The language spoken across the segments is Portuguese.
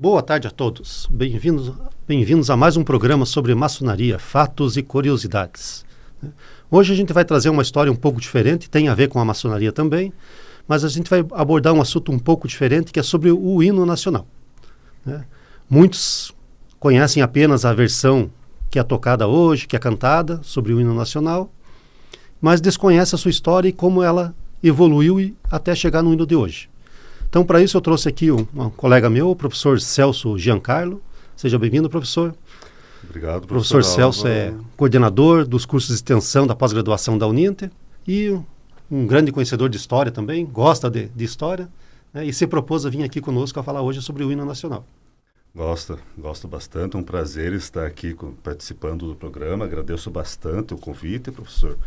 Boa tarde a todos. Bem-vindos a mais um programa sobre maçonaria, fatos e curiosidades. Hoje a gente vai trazer uma história um pouco diferente, tem a ver com a maçonaria também, mas a gente vai abordar um assunto um pouco diferente, que é sobre o hino nacional. Muitos conhecem apenas a versão que é tocada hoje, que é cantada sobre o hino nacional, mas desconhecem a sua história e como ela evoluiu até chegar no hino de hoje. Então, para isso, eu trouxe aqui um colega meu, o professor Celso Giancarlo. Seja bem-vindo, professor. Obrigado, professor. O professor Celso é coordenador dos cursos de extensão da pós-graduação da Uninter e um grande conhecedor de história também, gosta de história, né, e se propôs a vir aqui conosco a falar hoje sobre o hino nacional. Gosto bastante, é um prazer estar aqui participando do programa, agradeço bastante o convite, professor,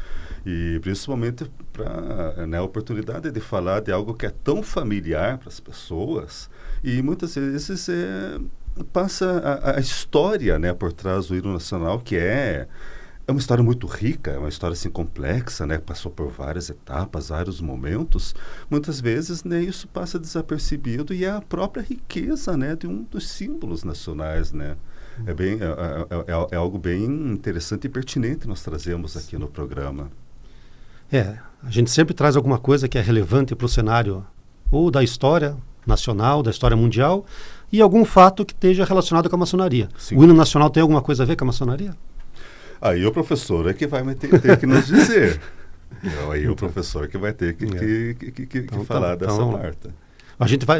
e principalmente para a oportunidade de falar de algo que é tão familiar para as pessoas e muitas vezes passa a história, né, por trás do hino nacional, que é uma história muito rica, é uma história assim complexa, né? Passou por várias etapas, vários momentos. Muitas vezes, né, isso passa desapercebido e é a própria riqueza, né, de um dos símbolos nacionais, né? É algo bem interessante e pertinente nós trazemos aqui no programa. A gente sempre traz alguma coisa que é relevante para o cenário ou da história nacional, da história mundial, e algum fato que esteja relacionado com a maçonaria. Sim. O hino nacional tem alguma coisa a ver com a maçonaria? Aí o professor é que vai ter que nos dizer. Aí o professor que vai ter que falar dessa parte.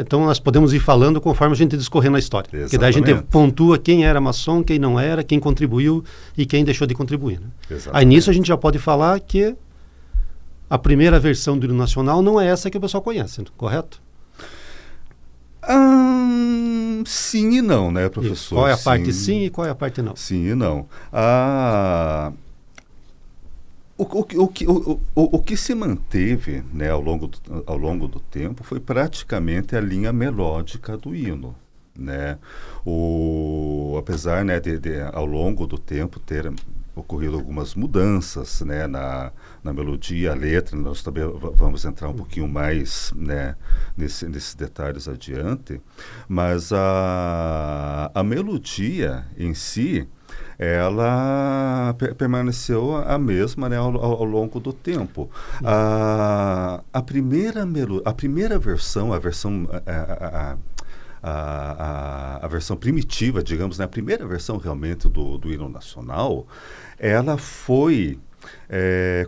Então nós podemos ir falando conforme a gente discorrer na história. Exatamente. Porque daí a gente pontua quem era maçom, quem não era, quem contribuiu e quem deixou de contribuir. Né? Aí nisso a gente já pode falar que a primeira versão do hino nacional não é essa que o pessoal conhece, correto? Sim e não, né, professor? E qual é a parte sim e qual é a parte não? Sim e não. O que se manteve, né, ao longo do tempo foi praticamente a linha melódica do hino, né? Apesar, né, de ao longo do tempo ter ocorrido algumas mudanças, né, na melodia, a letra, nós também vamos entrar um pouquinho mais, né, nesses detalhes adiante, mas a melodia em si, ela permaneceu a mesma, né, ao longo do tempo. A primeira versão, a versão primitiva, digamos, né, a primeira versão realmente do hino nacional, ela foi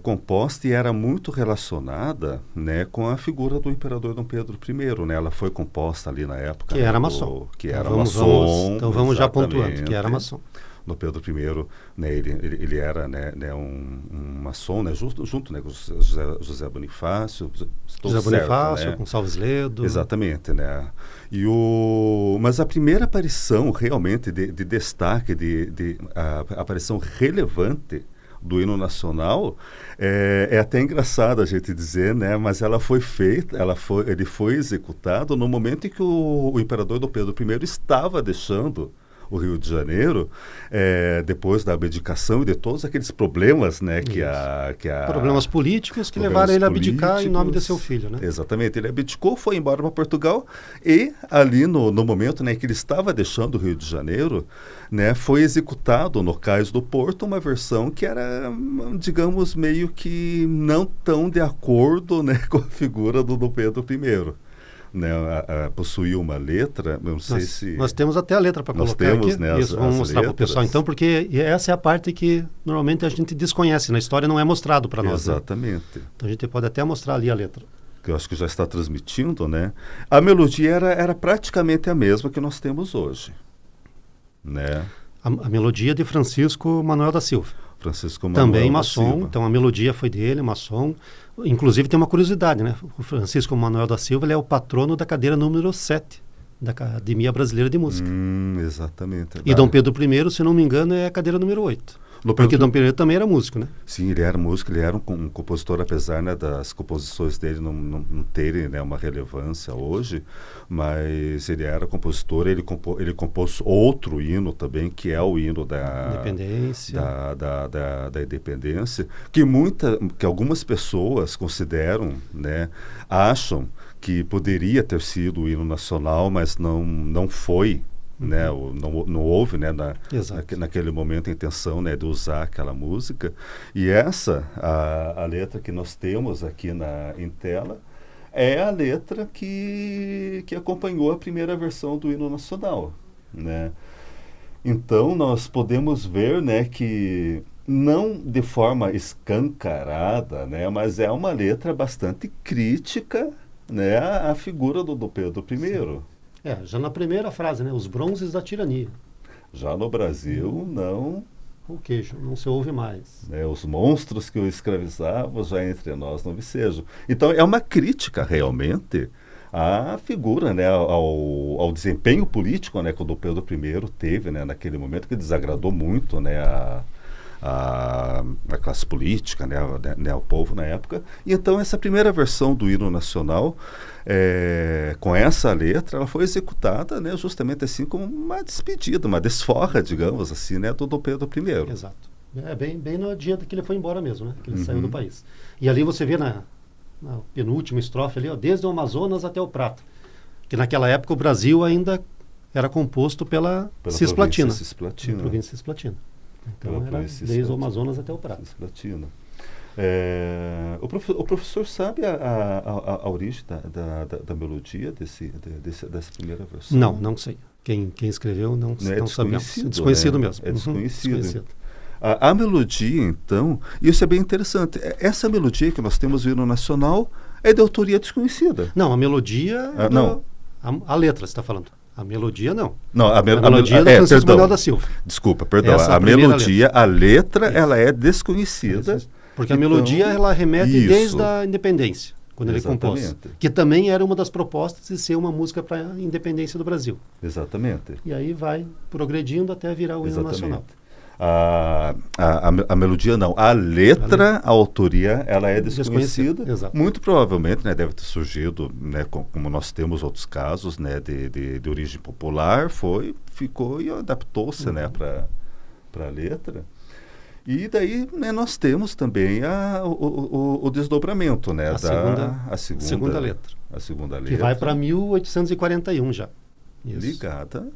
composta e era muito relacionada, né, com a figura do imperador Dom Pedro I, né? Ela foi composta ali na época. Que era maçom. Então vamos já pontuando, que era maçom. No Pedro I, né, ele era, né, um maçom, né, junto, né, com José Bonifácio. José Bonifácio, né? com Salves Ledo. Exatamente, né? Mas a primeira aparição realmente de destaque, a aparição relevante do hino nacional é até engraçado a gente dizer, né? Mas ela foi feita, ele foi executado no momento em que o imperador Dom Pedro I estava deixando o Rio de Janeiro, depois da abdicação e de todos aqueles problemas, né, problemas políticos que levaram ele a abdicar em nome de seu filho, né? Exatamente, ele abdicou, foi embora para Portugal e ali no momento, né, que ele estava deixando o Rio de Janeiro, né, foi executado no Cais do Porto uma versão que era, digamos, meio que não tão de acordo, né, com a figura do Dom Pedro I. Né, possuía uma letra, não sei se... Nós temos até a letra para colocar aqui. Né, Isso, vamos mostrar para o pessoal então, porque essa é a parte que normalmente a gente desconhece, na história não é mostrado para nós. Exatamente. Né? Então a gente pode até mostrar ali a letra. Que eu acho que já está transmitindo, né? A melodia era praticamente a mesma que nós temos hoje, né? A melodia de Francisco Manuel da Silva. Francisco Manuel também da maçom, Silva. Então a melodia foi dele, maçom. Inclusive tem uma curiosidade, né? O Francisco Manuel da Silva, ele é o patrono da cadeira número 7 da Academia Brasileira de Música. Exatamente. E Dom Pedro I, se não me engano, é a cadeira número 8. Porque Dom Pedro também era músico, né? Sim, ele era músico, ele era um compositor, apesar, né, das composições dele não terem, né, uma relevância hoje, mas ele era compositor, ele compôs outro hino também, que é o hino da Independência, da Independência, que algumas pessoas consideram, né, acham que poderia ter sido o hino nacional, mas não foi, né? Não houve, né, naquele momento a intenção, né, de usar aquela música. E essa, a letra que nós temos aqui em tela, é a letra que acompanhou a primeira versão do hino nacional, né? Então nós podemos ver, né, que não de forma escancarada, né, mas é uma letra bastante crítica, né, à figura do Dom Pedro I. Já na primeira frase, né, os bronzes da tirania. Já no Brasil, não... O queijo, não se ouve mais. Os monstros que o escravizavam já entre nós não vicejam. Então é uma crítica realmente à figura, né, ao desempenho político, né, que o Dom Pedro I teve, né, naquele momento, que desagradou muito, né, a classe política, né, ao povo na época. E então essa primeira versão do hino nacional, com essa letra, ela foi executada, né, justamente assim como uma despedida, uma desforra, digamos assim, né, do Dom Pedro I. Exato. Bem no dia que ele foi embora mesmo, né, que ele saiu do país. E ali você vê na penúltima estrofe ali, ó, desde o Amazonas até o Prata, que naquela época o Brasil ainda era composto pela Cisplatina. Província Cisplatina. Então era desde o Amazonas até o Prata. O professor sabe a origem da melodia dessa primeira versão? Não sei. Quem escreveu não sabemos. Desconhecido mesmo. É desconhecido. A melodia, então, isso é bem interessante. Essa melodia que nós temos no hino nacional é de autoria desconhecida. Não, a melodia... não. A letra, você está falando. A melodia, não. Não, a melodia é do Francisco Manuel da Silva. Desculpa, perdão. A melodia, a letra, ela é desconhecida. Porque a melodia, ela remete desde a independência, quando ele compôs. Que também era uma das propostas de ser uma música para a independência do Brasil. Exatamente. E aí vai progredindo até virar o hino nacional. A melodia não, a letra, a autoria, ela é desconhecida. Muito provavelmente, né, deve ter surgido, né, como nós temos outros casos, né, de origem popular, ficou e adaptou-se, né, para a letra. E daí, né, nós temos também o desdobramento, né, a segunda letra. A segunda letra. Que vai para 1841 já. Isso. Ligada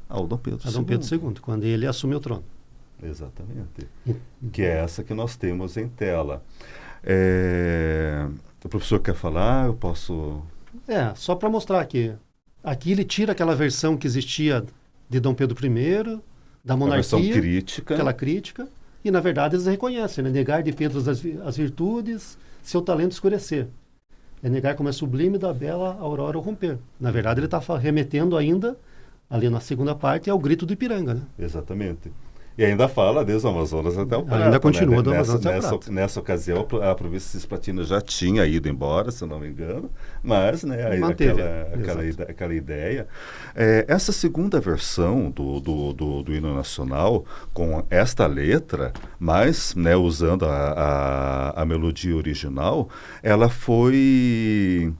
ao Dom Pedro II. A Dom Pedro II, quando ele assumiu o trono. Exatamente. Que é essa que nós temos em tela. O professor quer falar? Eu posso... Só para mostrar que aqui ele tira aquela versão que existia de Dom Pedro I, da monarquia. A versão crítica. Aquela crítica. E, na verdade, eles reconhecem, né? Negar de Pedro as virtudes, seu talento escurecer. É negar como é sublime da bela aurora ao romper. Na verdade, ele está remetendo ainda, ali na segunda parte, ao grito do Ipiranga, né? Exatamente. E ainda fala desde o Amazonas até o Prata. Ainda continua, né? Do Amazonas até o Prata. Nessa ocasião, a província Cisplatina já tinha ido embora, se não me engano, mas, né, aquela ideia. Essa segunda versão do hino nacional, com esta letra, mas, né, usando a melodia original, ela foi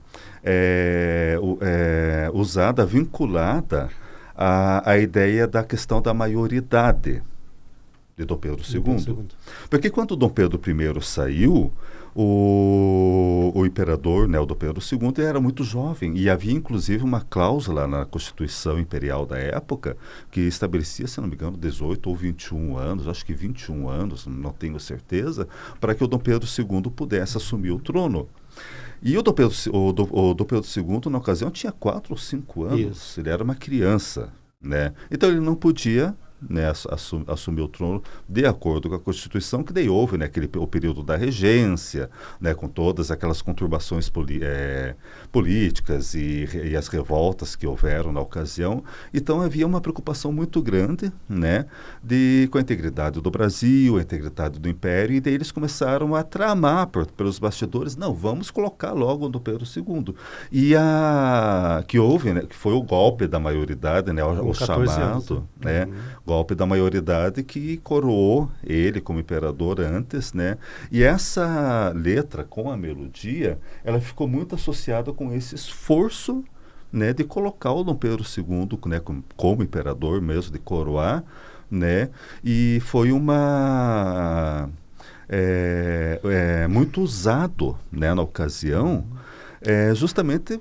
usada, vinculada à ideia da questão da maioridade de Dom Pedro II. Porque quando Dom Pedro I saiu, o imperador, né, o Dom Pedro II, era muito jovem e havia inclusive uma cláusula na Constituição Imperial da época que estabelecia, se não me engano, 18 ou 21 anos, acho que 21 anos, não tenho certeza, para que o Dom Pedro II pudesse assumir o trono. E o Dom Pedro II, na ocasião, tinha 4 ou 5 anos. Isso. Ele era uma criança, né? Então ele não podia, né, assumir o trono de acordo com a Constituição, que daí houve, né, o período da regência, né, com todas aquelas conturbações políticas e as revoltas que houveram na ocasião. Então havia uma preocupação muito grande, né, com a integridade do Brasil, a integridade do Império, e daí eles começaram a tramar pelos bastidores, não, vamos colocar logo o Dom Pedro II. E que houve, né, que foi o golpe da maioridade, né, o chamado, né, golpe da maioridade que coroou ele como imperador antes, né? E essa letra com a melodia, ela ficou muito associada com esse esforço, né, de colocar o Dom Pedro II, né, como imperador mesmo, de coroar, né? E foi muito usado, né, na ocasião, justamente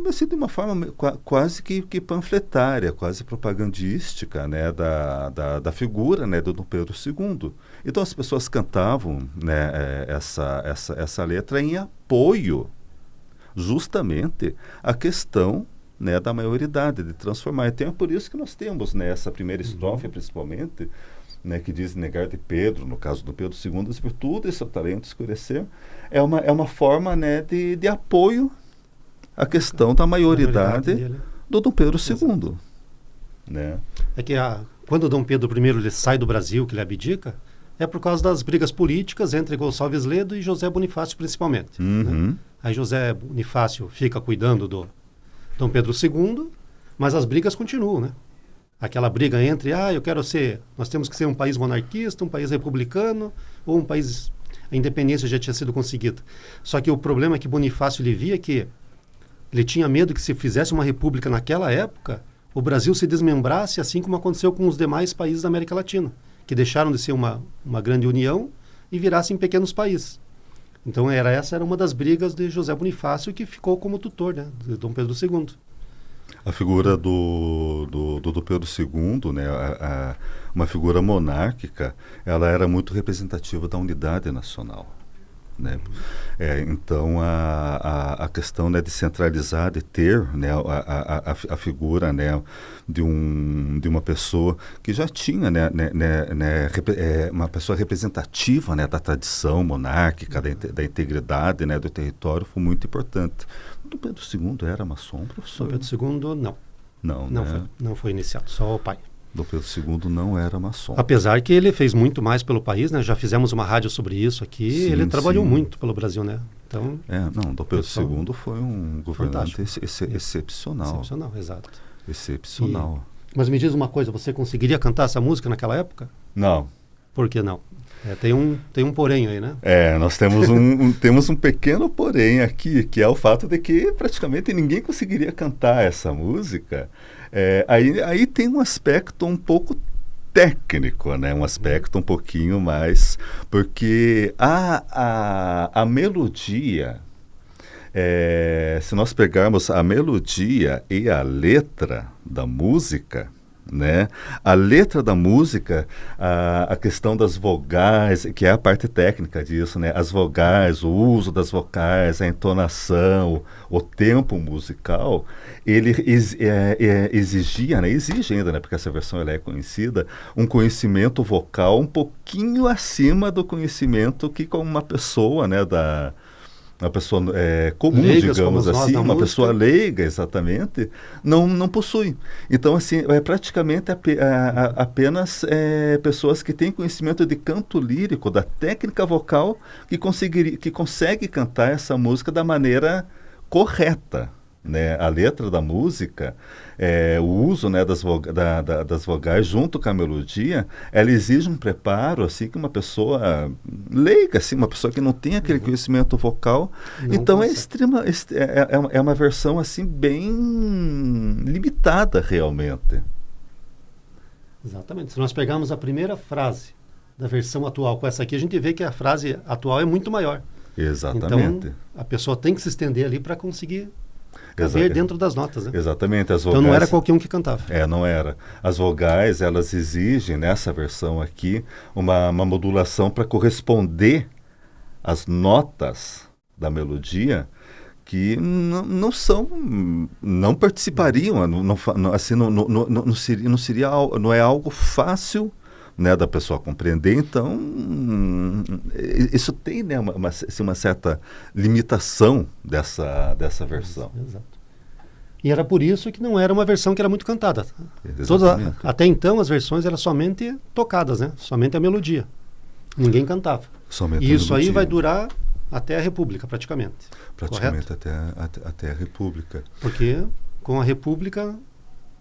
assim, de uma forma quase que panfletária, quase propagandística, né, da figura, né, do Dom Pedro II. Então as pessoas cantavam, né, essa letra em apoio justamente à questão, né, da maioridade, de transformar. Então é por isso que nós temos, né, essa primeira estrofe, principalmente, né, que diz negar de Pedro, no caso do Pedro II, as virtudes, seu talento escurecer, é uma forma, né, de apoio à questão da maioridade do Dom Pedro II. Né? É que quando o Dom Pedro I ele sai do Brasil, que ele abdica, é por causa das brigas políticas entre Gonçalves Ledo e José Bonifácio, principalmente. Né? Aí José Bonifácio fica cuidando do Dom Pedro II, mas as brigas continuam, né? Aquela briga entre, nós temos que ser um país monarquista, um país republicano, ou um país, a independência já tinha sido conseguida. Só que o problema é que Bonifácio ele via que ele tinha medo que se fizesse uma república naquela época, o Brasil se desmembrasse, assim como aconteceu com os demais países da América Latina, que deixaram de ser uma grande união e virassem pequenos países. Então essa era uma das brigas de José Bonifácio, que ficou como tutor, né, de Dom Pedro II. A figura do Pedro II, né, uma figura monárquica, ela era muito representativa da unidade nacional. Né? Então, a questão, né, de centralizar, de ter, né, a figura, né, de uma pessoa que já tinha, né, uma pessoa representativa, né, da tradição monárquica, da integridade, né, do território, foi muito importante. O Dom Pedro II era maçom, professor? Dom Pedro II, não. Não foi iniciado, só o pai. Dom Pedro II não era maçom. Apesar que ele fez muito mais pelo país, né? Já fizemos uma rádio sobre isso aqui. Sim, ele trabalhou muito pelo Brasil, né? Então, Dom Pedro II foi um governante excepcional. Excepcional, exato. Excepcional. Mas me diz uma coisa, você conseguiria cantar essa música naquela época? Não. Por que não? Tem um porém aí, né? Nós temos temos um pequeno porém aqui, que é o fato de que praticamente ninguém conseguiria cantar essa música. Aí tem um aspecto um pouco técnico, né? Um aspecto um pouquinho mais... Porque a melodia, se nós pegarmos a melodia e a letra da música... Né? A letra da música, a questão das vogais, que é a parte técnica disso, né? As vogais, o uso das vocais, a entonação, o tempo musical, ele exigia, né? Exige ainda, né? Porque essa versão ela é conhecida, um conhecimento vocal um pouquinho acima do conhecimento que com uma pessoa, né, uma pessoa comum, leigas, digamos assim, uma pessoa leiga, exatamente, não possui. Então, assim, praticamente apenas pessoas que têm conhecimento de canto lírico, da técnica vocal, que consegue cantar essa música da maneira correta. Né? A letra da música, o uso, né, das vogais junto com a melodia, ela exige um preparo, assim, que uma pessoa leiga, assim, uma pessoa que não tem aquele conhecimento vocal. Não então é uma versão assim bem limitada realmente. Exatamente. Se nós pegarmos a primeira frase da versão atual com essa aqui, a gente vê que a frase atual é muito maior. Exatamente. Então a pessoa tem que se estender ali para conseguir caber dentro das notas, né? Exatamente. As vogais, então não era qualquer um que cantava. Não era. As vogais, elas exigem, nessa versão aqui, uma modulação para corresponder às notas da melodia que não participariam, não é algo fácil, né, da pessoa compreender. Então isso tem, né, uma certa limitação dessa versão. Exato. E era por isso que não era uma versão que era muito cantada. Até então as versões eram somente tocadas, né? Somente a melodia. Ninguém cantava. Somente e isso aí vai durar até a República, praticamente. Praticamente até a República. Porque com a República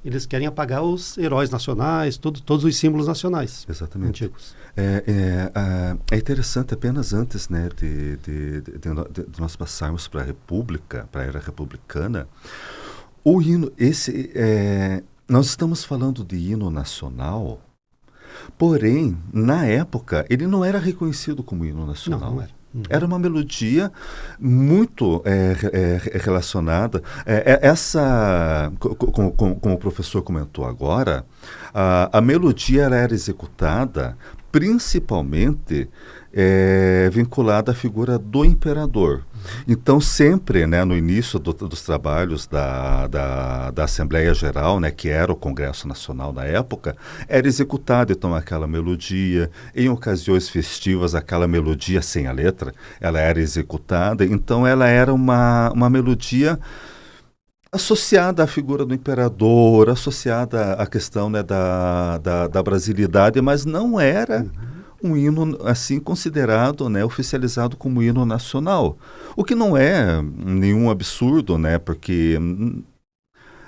eles querem apagar os heróis nacionais, todos os símbolos nacionais. Exatamente. Antigos. É interessante, apenas antes, né, de nós passarmos para a República, para a era republicana, o hino, nós estamos falando de hino nacional, porém, na época, ele não era reconhecido como hino nacional. Era uma melodia muito relacionada. Como o professor comentou agora, a melodia ela era executada principalmente vinculada à figura do imperador. Então, sempre, né, no início dos trabalhos da Assembleia Geral, né, que era o Congresso Nacional na época, era executada então aquela melodia. Em ocasiões festivas, aquela melodia sem a letra, ela era executada. Então, ela era uma melodia associada à figura do imperador, associada à questão, né, da brasilidade, mas não era um hino assim considerado, né, oficializado como hino nacional. O que não é nenhum absurdo, né, porque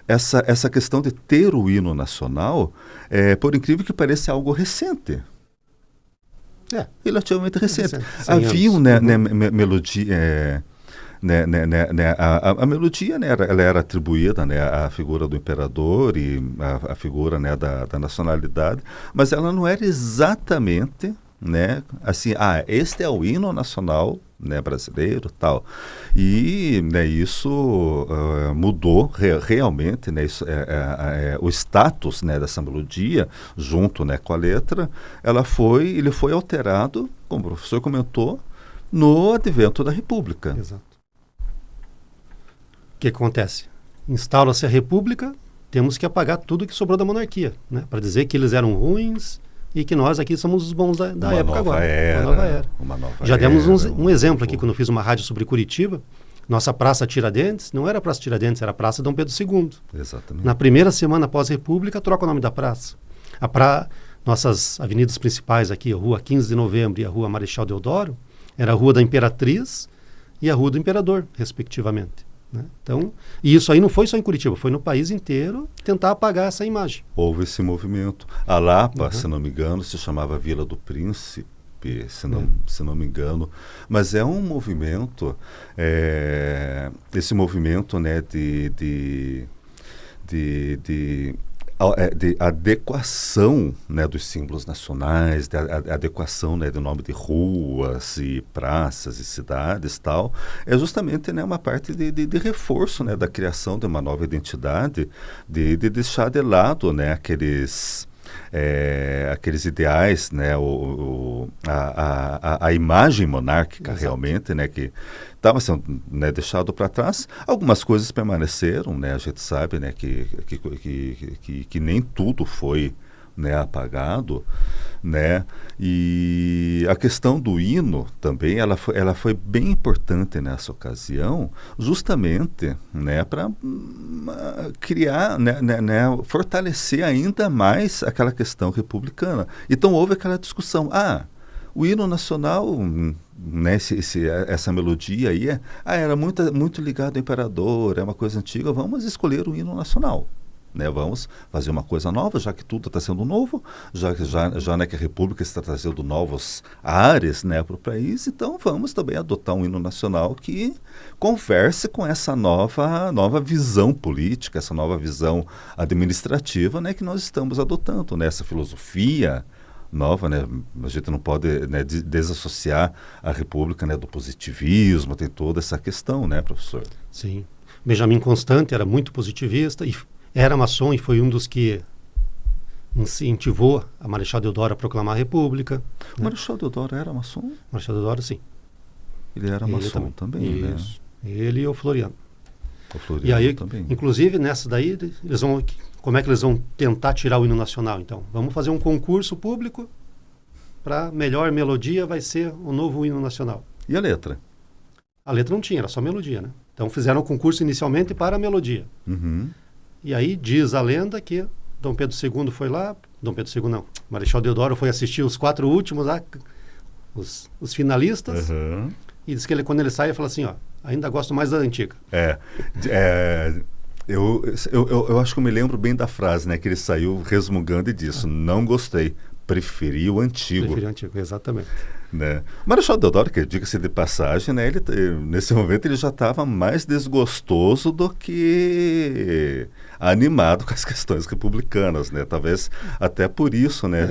essa questão de ter o hino nacional, por incrível que pareça, é algo recente. Relativamente recente. Havia melodia... a melodia, né, ela era atribuída, né, à figura do imperador e à figura, né, da nacionalidade, mas ela não era exatamente, né, assim, este é o hino nacional, né, brasileiro, tal. E, né, isso mudou realmente, né, o status, né, dessa melodia junto, né, com a letra, ele foi alterado, como o professor comentou, no advento da República. Exato. O que acontece? Instala-se a República, temos que apagar tudo que sobrou da monarquia, né? Para dizer que eles eram ruins e que nós aqui somos os bons da época agora. Uma nova era. Já demos um exemplo aqui quando eu fiz uma rádio sobre Curitiba. Nossa Praça Tiradentes não era Praça Tiradentes, era Praça Dom Pedro II. Exatamente. Na primeira semana após a República, troca o nome da praça. Nossas avenidas principais aqui, a Rua 15 de Novembro e a Rua Marechal Deodoro, era a Rua da Imperatriz e a Rua do Imperador, respectivamente. Né? Então, e isso aí não foi só em Curitiba, foi no país inteiro tentar apagar essa imagem. Houve esse movimento. A Lapa, se não me engano, se chamava Vila do Príncipe, se não me engano. Mas é um movimento, esse movimento, né, de adequação, né, dos símbolos nacionais, de adequação, né, do nome de ruas e praças e cidades, tal, é justamente, né, uma parte de reforço, né, da criação de uma nova identidade, de deixar de lado, né, aqueles ideais, né, a imagem monárquica. Exato. Realmente, né, que estava sendo, né, deixado para trás. Algumas coisas permaneceram, né, a gente sabe, né, que nem tudo foi, né, apagado, né, e a questão do hino também, ela foi bem importante nessa ocasião, justamente, né, para criar, né, fortalecer ainda mais aquela questão republicana. Então houve aquela discussão, o hino nacional, né, essa melodia aí era muito ligado ao imperador, é uma coisa antiga, vamos escolher o hino nacional. Né, vamos fazer uma coisa nova, já que tudo está sendo novo, já né, que a República está trazendo novos ares, né, para o país, então vamos também adotar um hino nacional que converse com essa nova visão política, essa nova visão administrativa, né, que nós estamos adotando, né, essa filosofia nova, né, a gente não pode, né, desassociar a República, né, do positivismo, tem toda essa questão, né, professor? Sim. Benjamin Constant era muito positivista e era maçom e foi um dos que incentivou a Marechal Deodoro a proclamar a República. O Marechal Deodoro era maçom? Marechal Deodoro, sim. Ele era maçom também, isso, né? Ele e o Floriano. E aí, também. Inclusive, nessa daí, como é que eles vão tentar tirar o hino nacional? Então, vamos fazer um concurso público para melhor melodia, vai ser o novo hino nacional. E a letra? A letra não tinha, era só melodia, né? Então, fizeram o concurso inicialmente para a melodia. Uhum. E aí diz a lenda que Dom Pedro II foi lá, Dom Pedro II não, Marechal Deodoro foi assistir os 4 últimos lá, os finalistas, e diz que quando ele sai, ele fala assim, ainda gosto mais da antiga. Eu acho que eu me lembro bem da frase, né, que ele saiu resmungando e disse, não gostei, preferi o antigo. Preferi o antigo, exatamente. Né? Marechal Deodoro, que diga-se de passagem, né, nesse momento ele já estava mais desgostoso do que animado com as questões republicanas, né? Talvez até por isso, né?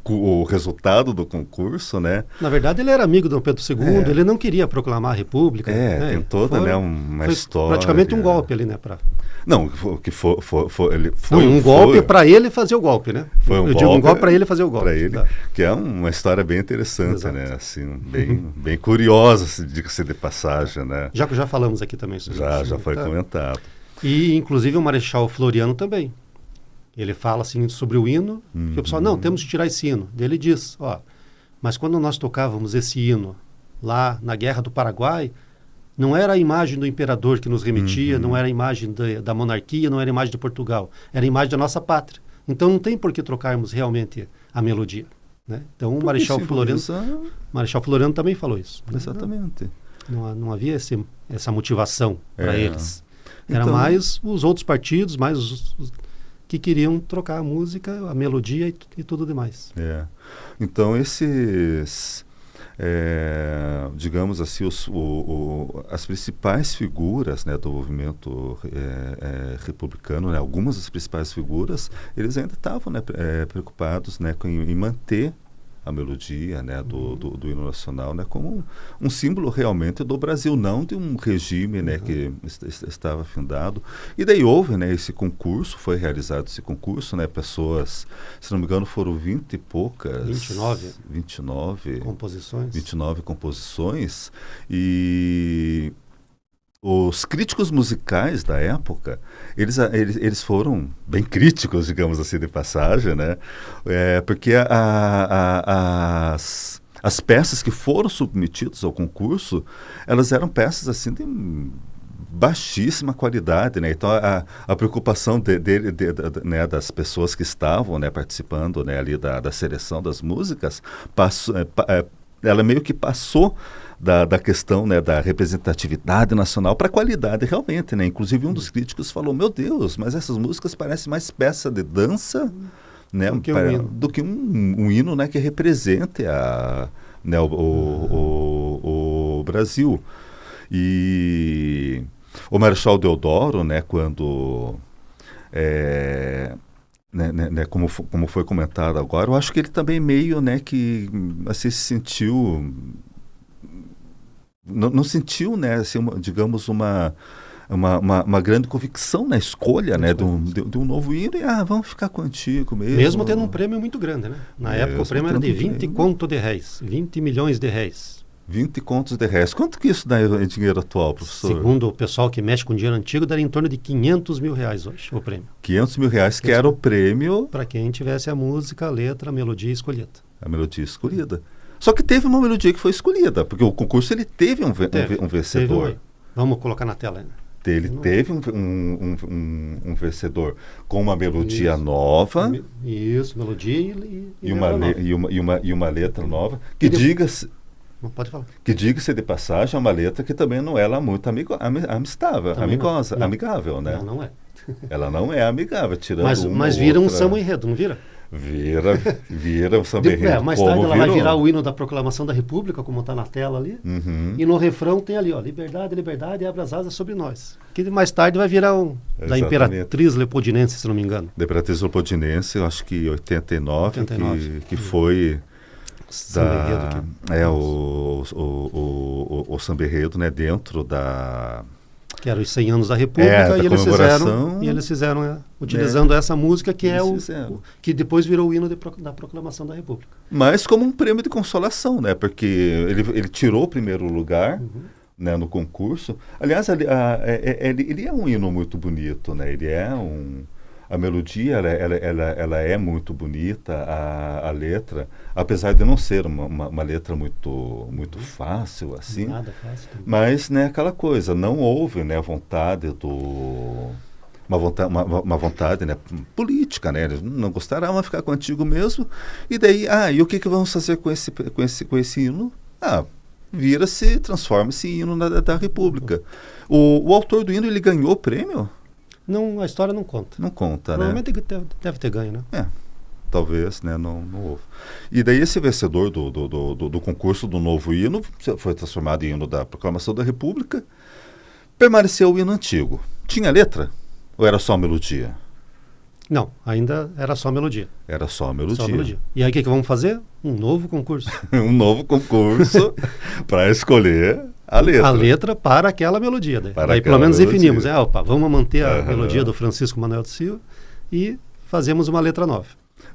O resultado do concurso, né? Na verdade, ele era amigo do Dom Pedro II, ele não queria proclamar a República. Tem toda, né, uma história. Praticamente um golpe ali, né? Não, um golpe para ele fazer o golpe, né? Eu digo um golpe para ele fazer o golpe. Para ele, que é uma história bem interessante, exato, né? Assim, bem curiosa, diga-se de passagem, né? Já falamos aqui também sobre isso. Já foi comentado. E, inclusive, o Marechal Floriano também. Ele fala assim sobre o hino, que o pessoal, não, temos que tirar esse hino. Ele diz, mas quando nós tocávamos esse hino lá na Guerra do Paraguai, não era a imagem do imperador que nos remetia, não era a imagem da monarquia, não era a imagem de Portugal, era a imagem da nossa pátria. Então não tem por que trocarmos realmente a melodia. Né? Então o Marechal Floriano também falou isso. Exatamente. Não havia essa motivação para eles. Era mais os outros partidos, mais os que queriam trocar a música, a melodia e tudo demais. Então esses... digamos assim, as principais figuras, né, do movimento republicano, né, algumas das principais figuras, eles ainda estavam, né, preocupados, né, em manter a melodia, né, do hino nacional, né, como um símbolo realmente do Brasil, não de um regime, né, que estava findado. E daí houve, né, esse concurso, foi realizado esse concurso, né, pessoas, se não me engano, foram 20 e poucas... 29 composições. 29 composições. E os críticos musicais da época, eles foram bem críticos, digamos assim, de passagem, né? Porque as peças que foram submetidas ao concurso, elas eram peças assim de baixíssima qualidade, né? Então a preocupação né, das pessoas que estavam, né, participando, né, ali da seleção das músicas, ela meio que passou da questão, né, da representatividade nacional para a qualidade realmente, né? Inclusive um dos críticos falou, meu Deus, mas essas músicas parecem mais peça de dança, né, do que um hino, né, que represente né, o Brasil. E o Marechal Deodoro, né, quando como foi comentado agora, eu acho que ele também meio, né, que assim, se sentiu... Não sentiu, né, assim, digamos, uma grande convicção na escolha, né, de um novo hino, e vamos ficar contigo mesmo. Mesmo tendo um prêmio muito grande, né? Na época o prêmio era de 20 conto de réis, 20 milhões de réis. 20 contos de réis. Quanto que isso dá em dinheiro atual, professor? Segundo o pessoal que mexe com dinheiro antigo, daria em torno de 500 mil reais hoje, o prêmio. 500 mil reais, que era o prêmio... Para quem tivesse a música, a letra, a melodia escolhida. A melodia escolhida. Só que teve uma melodia que foi escolhida, porque o concurso ele teve um vencedor. Vamos colocar na tela. Ele teve um vencedor com uma melodia nova. Isso, melodia e uma letra nova. Que diga-se... Pode falar. Que diga-se de passagem, é uma letra que também não é lá muito amigável, né? Não é. Ela não é amigável, tirando mas vira um samba enredo, não vira? Vira um samba enredo. Mais tarde ela vai virar o hino da Proclamação da República, como está na tela ali. E no refrão tem ali, liberdade, liberdade, abre as asas sobre nós. Que mais tarde vai virar da Imperatriz Leopoldinense, se não me engano. Da Imperatriz Leopoldinense, eu acho que 89. Que foi... o samba enredo, né, dentro da... Que era os 100 anos da República, e eles fizeram utilizando essa música, que que depois virou o hino da Proclamação da República. Mas como um prêmio de consolação, né, porque ele tirou o primeiro lugar, né, no concurso. Aliás, ele é um hino muito bonito, né, ele é a melodia, ela é muito bonita, a letra, apesar de não ser uma letra muito fácil, assim. Nada fácil. Mas, né, aquela coisa, não houve, né, uma vontade, né, política, né, eles não gostaram, vamos ficar contigo mesmo. E daí, e o que vamos fazer com esse hino? Transforma-se em hino da República. O autor do hino, ele ganhou o prêmio? Não, a história não conta. Não conta, provavelmente, né? Provavelmente deve ter ganho, né? Talvez, né? Não houve. E daí esse vencedor do concurso do novo hino foi transformado em hino da Proclamação da República. Permaneceu o hino antigo. Tinha letra? Ou era só melodia? Não, ainda era só melodia. Era só melodia. Só melodia. E aí o que vamos fazer? Um novo concurso. Um novo concurso para escolher a letra. A letra para aquela melodia. Daí pelo menos definimos. Vamos manter a melodia do Francisco Manuel de Silva e fazemos uma letra nova.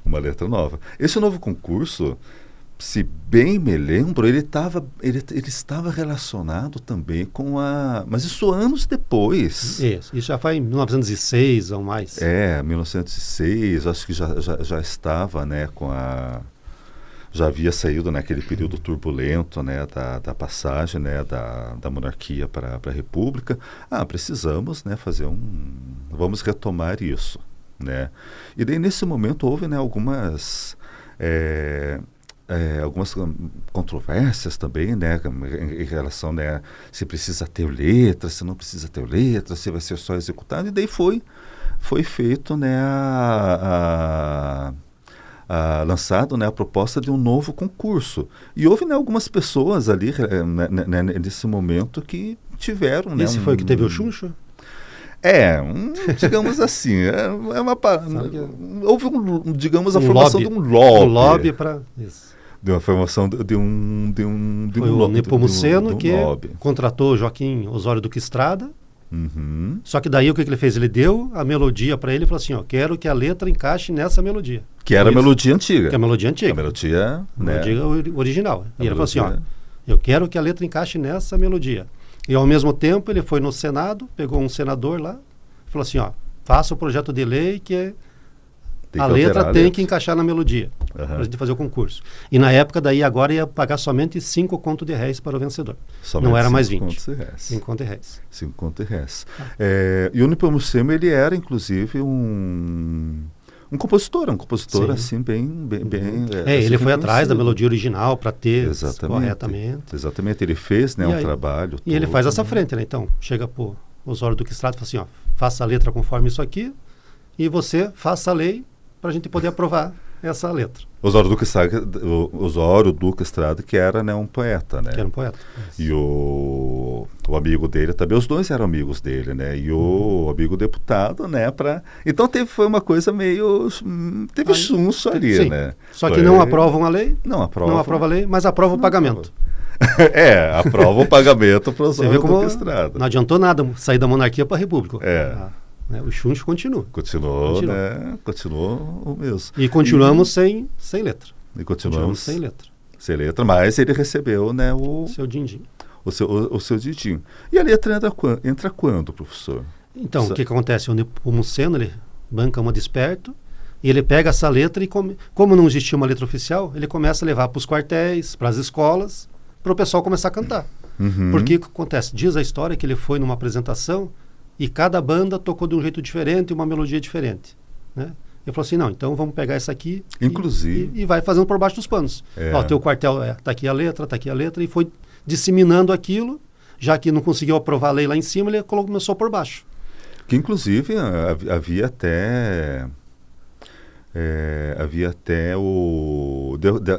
Uma letra nova. Esse novo concurso, se bem me lembro, ele estava relacionado também com a... Mas isso anos depois. Isso já foi em 1906 ou mais. 1906, acho que já estava, né, com a... Já havia saído naquele período turbulento, né, da passagem, né, da monarquia para a república. Precisamos, né, vamos retomar isso, né. E daí nesse momento houve, né, algumas controvérsias também, né, em relação, né, se precisa ter letra, se não precisa ter letra, se vai ser só executado. E daí foi feito, né, lançado, né, a proposta de um novo concurso. E houve, né, algumas pessoas ali nesse momento que tiveram... Esse, né, foi o que teve o chuncho? Digamos assim, houve digamos, a formação de um lobby. Um lobby para isso. De uma formação de um foi o Nepomuceno que contratou Joaquim Osório Duque Estrada. Uhum. Só que daí o que ele fez? Ele deu a melodia para ele e falou assim, quero que a letra encaixe nessa melodia. Que era a melodia antiga. Que é a melodia antiga. A melodia, né? Original. E ele falou assim, eu quero que a letra encaixe nessa melodia. E ao mesmo tempo ele foi no Senado, pegou um senador lá, falou assim, faça o projeto de lei que a letra tem que encaixar na melodia, para a gente fazer o concurso. E na época daí agora ia pagar somente 5 contos de réis para o vencedor. Somente não era mais 20. 5 contos de réis. 5 contos de réis. E o Nepomuceno, ele era inclusive um compositor Sim. Assim, bem ele foi atrás da melodia original para ter corretamente. Exatamente, ele fez, né, um trabalho. E ele faz essa frente, né? Então, chega para o Osório Duque Estrada e fala assim, faça a letra conforme isso aqui e você faça a lei para a gente poder aprovar essa letra. Osório Duque Estrada, que era, né, um poeta, né? Que era um poeta. E o amigo dele também, os dois eram amigos dele, né? E o amigo deputado, né? Então foi uma coisa meio... Teve chuncho ali, sim. né? Só que não aprovam a lei. Não aprova a lei, mas aprova o pagamento. Aprova o pagamento para o Osório Duque Estrada. Não adiantou nada sair da monarquia para a república. O chuncho continua. Continuou, né? Continuou o mesmo. E continuamos sem letra. E continuamos sem letra. Sem letra, mas ele recebeu, né, o seu din-din. O seu din-din. E a letra entra quando, professor? Então, o que acontece? O Nepomuceno, ele banca uma desperto, e ele pega essa letra e, como não existia uma letra oficial, ele começa a levar para os quartéis, para as escolas, para o pessoal começar a cantar. Uhum. Porque o que acontece? Diz a história que ele foi numa apresentação e cada banda tocou de um jeito diferente e uma melodia diferente, né? Ele falou assim, não, então vamos pegar essa aqui e vai fazendo por baixo dos panos. Teu quartel, tá aqui a letra, e foi disseminando aquilo, já que não conseguiu aprovar a lei lá em cima, ele começou por baixo. Que inclusive havia até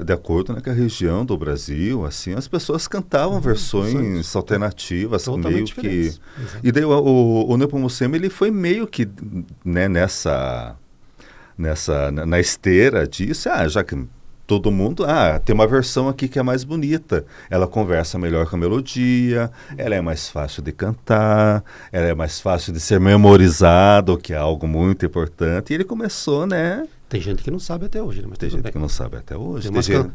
de acordo, né, com a região do Brasil, assim, as pessoas cantavam versões alternativas, meio que... E daí o Nepomuceno, ele foi meio que, né, na esteira disso, já que todo mundo, tem uma versão aqui que é mais bonita, ela conversa melhor com a melodia, ela é mais fácil de cantar, ela é mais fácil de ser memorizada, o que é algo muito importante, e ele começou, né... Tem gente que não sabe até hoje, né? Mas tem gente que não sabe até hoje.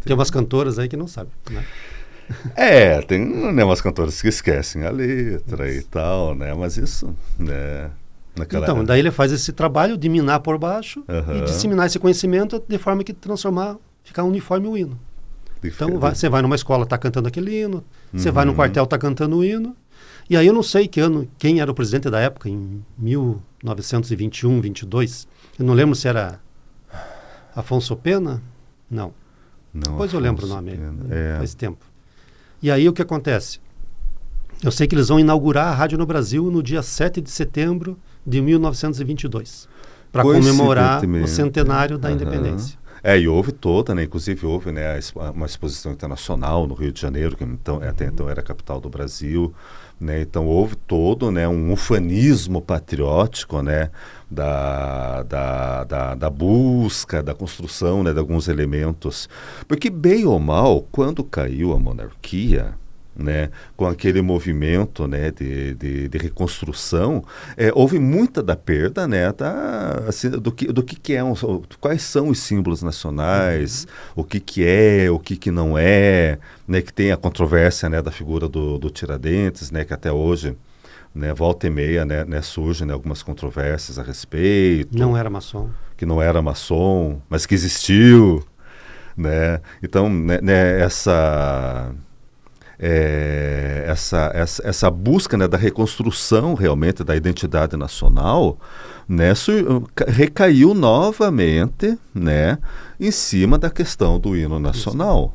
Tem umas cantoras aí que não sabem, né? Tem, né, umas cantoras que esquecem a letra e tal, né? Mas isso, né... Então, daí ele faz esse trabalho de minar por baixo e disseminar esse conhecimento de forma que ficar uniforme o hino. Então, você vai numa escola, está cantando aquele hino, você vai no quartel, está cantando o hino. E aí eu não sei que ano, quem era o presidente da época, em 1921, 22, eu não lembro se era Afonso Pena? Não. Depois eu lembro o nome, faz tempo. E aí o que acontece? Eu sei que eles vão inaugurar a rádio no Brasil no dia 7 de setembro de 1922, para comemorar o centenário da independência. E houve toda, né? Inclusive houve, né, uma exposição internacional no Rio de Janeiro, que então, até então era a capital do Brasil, né? Então houve todo, né, um ufanismo patriótico, né, da busca, da construção, né, de alguns elementos. Porque, bem ou mal, quando caiu a monarquia, né, com aquele movimento, né, de reconstrução, houve muita da perda, né, assim, do que é, quais são os símbolos nacionais, o que é, o que não é, né, que tem a controvérsia, né, da figura do Tiradentes, né, que até hoje, né, volta e meia, né, surgem, né, algumas controvérsias a respeito. Não era maçom. Que não era maçom, mas que existiu, né? Então, né, essa busca, né, da reconstrução realmente da identidade nacional, né, recaiu novamente, né, em cima da questão do hino nacional.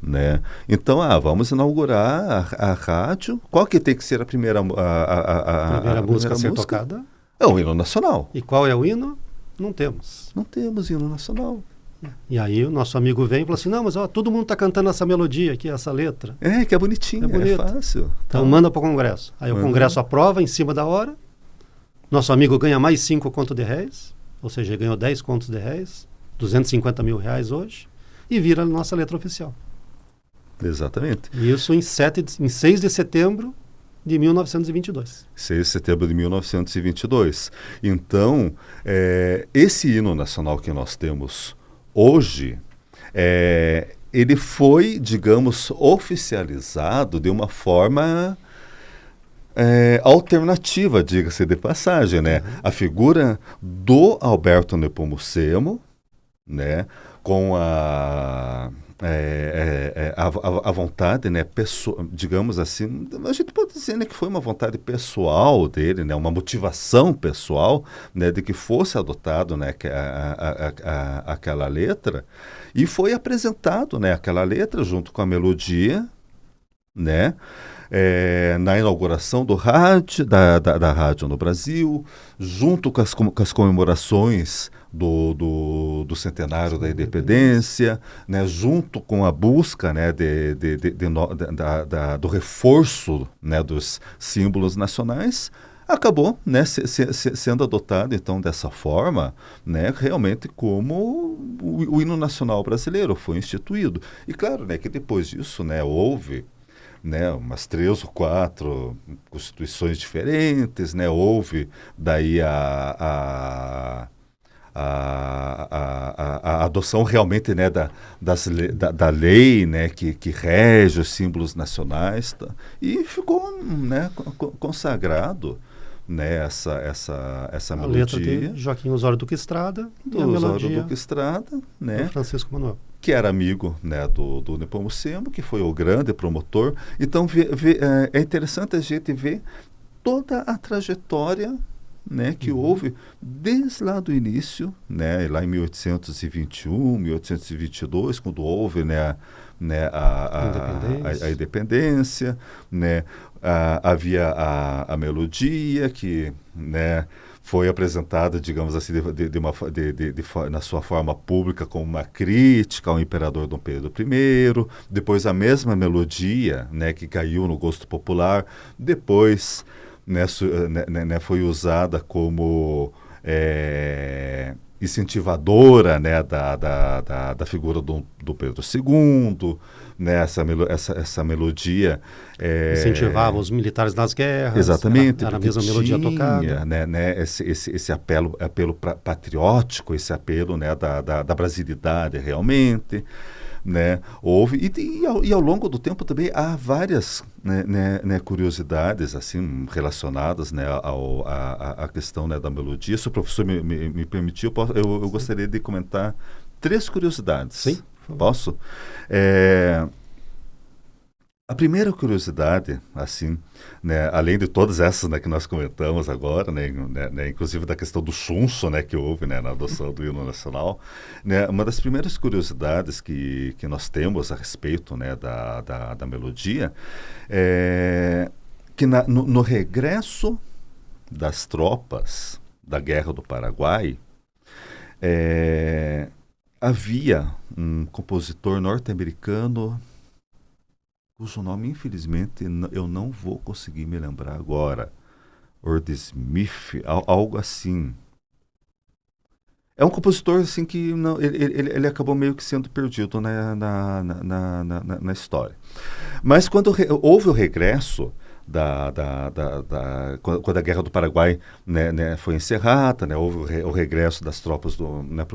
Né? Então, vamos inaugurar a rádio. Qual que tem que ser a primeira música a ser tocada? É o hino nacional. E qual é o hino? Não temos. Não temos hino nacional. E aí o nosso amigo vem e fala assim, não, mas todo mundo está cantando essa melodia aqui, essa letra. Que é bonitinho, é fácil. Então manda para o Congresso. Aí o Congresso aprova em cima da hora. Nosso amigo ganha mais 5 contos de réis, ou seja, ganhou 10 contos de réis, 250 mil reais hoje, e vira a nossa letra oficial. Exatamente. Isso em 6 de setembro de 1922. 6 de setembro de 1922. Então, esse hino nacional que nós temos hoje, ele foi, digamos, oficializado de uma forma alternativa, diga-se de passagem, né? A figura do Alberto Nepomucemo, né? Com a vontade, né, digamos assim, a gente pode dizer, né, que foi uma vontade pessoal dele, né, uma motivação pessoal, né, de que fosse adotado, né, aquela letra, e foi apresentado, né, aquela letra junto com a melodia, né, na inauguração do rádio, da rádio no Brasil, junto com as comemorações do centenário da independência, né, junto com a busca, né, do reforço, né, dos símbolos nacionais, acabou, né, sendo adotado então dessa forma, né, realmente como o hino nacional brasileiro foi instituído. E claro, né, que depois disso, né, houve, né, umas 3 ou 4 constituições diferentes, né, houve daí a adoção realmente, né, da lei, né, que rege os símbolos nacionais, e ficou, né, consagrado, né, essa melodia. A letra de Joaquim Osório Duque Estrada e a melodia Duque Estrada, né, do Francisco Manuel, que era amigo, né, do Nepomucemo, que foi o grande promotor. Então é interessante a gente ver toda a trajetória, né, que houve desde lá do início, né, lá em 1821, 1822, quando houve, né, a independência, né, havia a melodia que, né, foi apresentada, digamos assim, na sua forma pública como uma crítica ao imperador Dom Pedro I. Depois a mesma melodia, né, que caiu no gosto popular, depois, né, foi usada como incentivadora, né, da figura do Pedro II, né, essa melodia incentivava os militares nas guerras. Exatamente, era a mesma melodia tocada, né, esse apelo patriótico, esse apelo, né, da brasilidade realmente, né, houve e ao longo do tempo também há várias, né, curiosidades assim relacionadas, né, à questão, né, da melodia. Se o professor me permitir, eu gostaria de comentar 3 curiosidades. Sim. Posso? A primeira curiosidade, assim, né, além de todas essas, né, que nós comentamos agora, né, inclusive da questão do chuncho, né, que houve, né, na adoção do hino nacional, né, uma das primeiras curiosidades que nós temos a respeito, né, da melodia é que no regresso das tropas da Guerra do Paraguai, havia um compositor norte-americano, cujo nome, infelizmente, eu não vou conseguir me lembrar agora. Ord Smith, algo assim. É um compositor assim que não, ele acabou meio que sendo perdido na história. Mas quando houve o regresso quando a Guerra do Paraguai, né, foi encerrada, né, houve o regresso das tropas para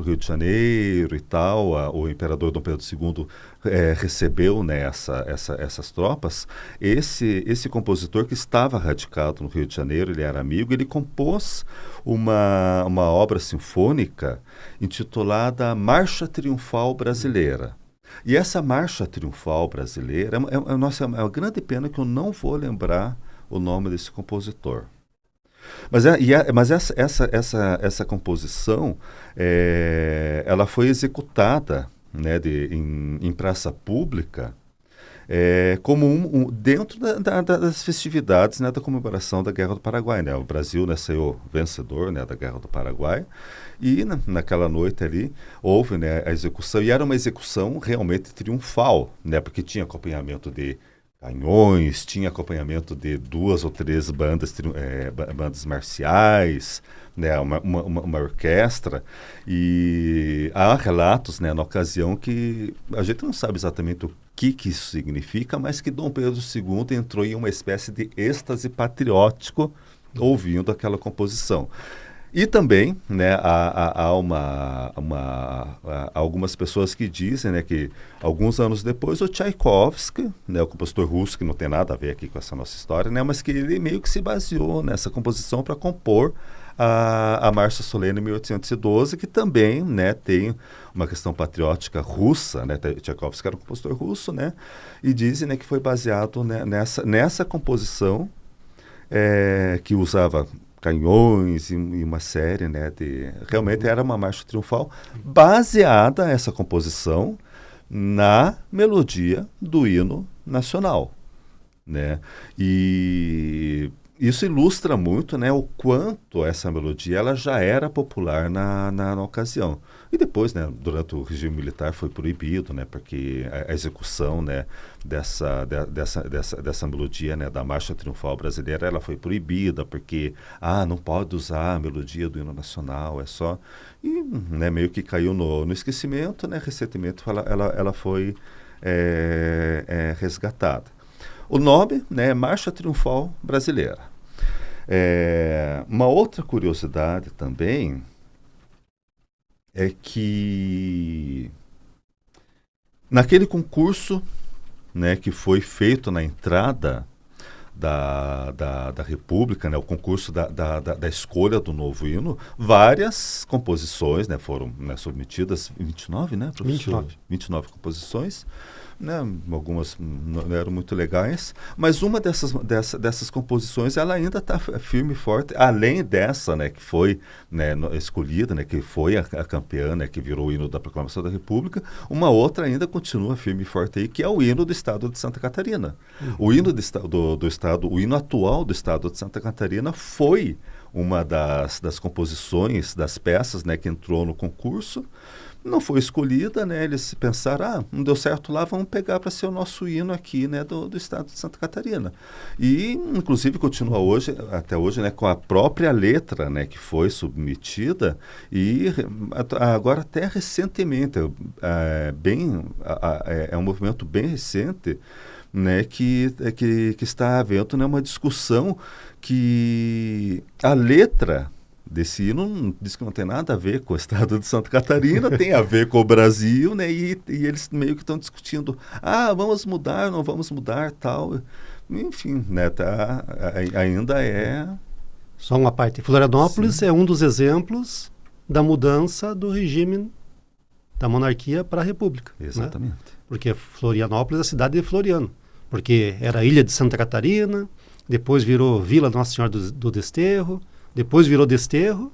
o Rio de Janeiro e tal, o imperador Dom Pedro II recebeu, né, essas tropas. Esse compositor, que estava radicado no Rio de Janeiro, ele era amigo, ele compôs uma obra sinfônica intitulada Marcha Triunfal Brasileira. E essa Marcha Triunfal Brasileira, nossa, é uma grande pena que eu não vou lembrar o nome desse compositor. Mas essa composição, ela foi executada, né, em praça pública, como dentro das festividades, né, da comemoração da Guerra do Paraguai, né? O Brasil, né, saiu vencedor, né, da Guerra do Paraguai, e naquela noite ali houve, né, a execução, e era uma execução realmente triunfal, né, porque tinha acompanhamento de canhões, tinha acompanhamento de 2 ou 3 bandas marciais, né, uma orquestra, e há relatos, né, na ocasião, que a gente não sabe exatamente o que isso significa, mas que Dom Pedro II entrou em uma espécie de êxtase patriótico ouvindo aquela composição. E também, né, há algumas pessoas que dizem, né, que alguns anos depois o Tchaikovsky, né, o compositor russo, que não tem nada a ver aqui com essa nossa história, né, mas que ele meio que se baseou nessa composição para compor a Marcha Solene 1812, que também, né, tem uma questão patriótica russa, né, Tchaikovsky era um compositor russo, né, e dizem, né, que foi baseado, né, nessa composição, que usava canhões e uma série, né, realmente era uma marcha triunfal baseada, essa composição, na melodia do hino nacional, né, e isso ilustra muito, né, o quanto essa melodia ela já era popular na ocasião. E depois, né, durante o regime militar foi proibido, né, porque a execução, né, dessa melodia, né, da Marcha Triunfal Brasileira, ela foi proibida porque não pode usar a melodia do hino nacional, é só... E, né, meio que caiu no esquecimento, né, recentemente ela foi resgatada. O nome, né, é Marcha Triunfal Brasileira. Uma outra curiosidade também é que naquele concurso, né, que foi feito na entrada da República, né, o concurso da escolha do novo hino, várias composições, né, foram, né, submetidas, 29, né, professor? 29 composições, né, algumas não eram muito legais, mas uma dessas composições ela ainda está firme e forte, além dessa, né, que foi, né, escolhida, né, que foi a campeã, né, que virou o hino da Proclamação da República. Uma outra ainda continua firme e forte aí, que é o hino do Estado de Santa Catarina. O hino do Estado, o hino atual do Estado de Santa Catarina foi uma das composições, das peças, né, que entrou no concurso. Não foi escolhida, né? Eles pensaram, não deu certo lá, vamos pegar para ser o nosso hino aqui, né, do Estado de Santa Catarina. E, inclusive, continua até hoje, né, com a própria letra, né, que foi submetida, e agora até recentemente, é um movimento bem recente, né, que está havendo, né, uma discussão que a letra desse hino diz que não tem nada a ver com o Estado de Santa Catarina, tem a ver com o Brasil, né? E eles meio que estão discutindo, vamos mudar, não vamos mudar, tal. Enfim, né? Ainda é... Só uma parte. Florianópolis Sim. É um dos exemplos da mudança do regime da monarquia para a república. Exatamente. Né? Porque Florianópolis é a cidade de Floriano. Porque era a ilha de Santa Catarina, depois virou Vila Nossa Senhora do Desterro, depois virou Desterro,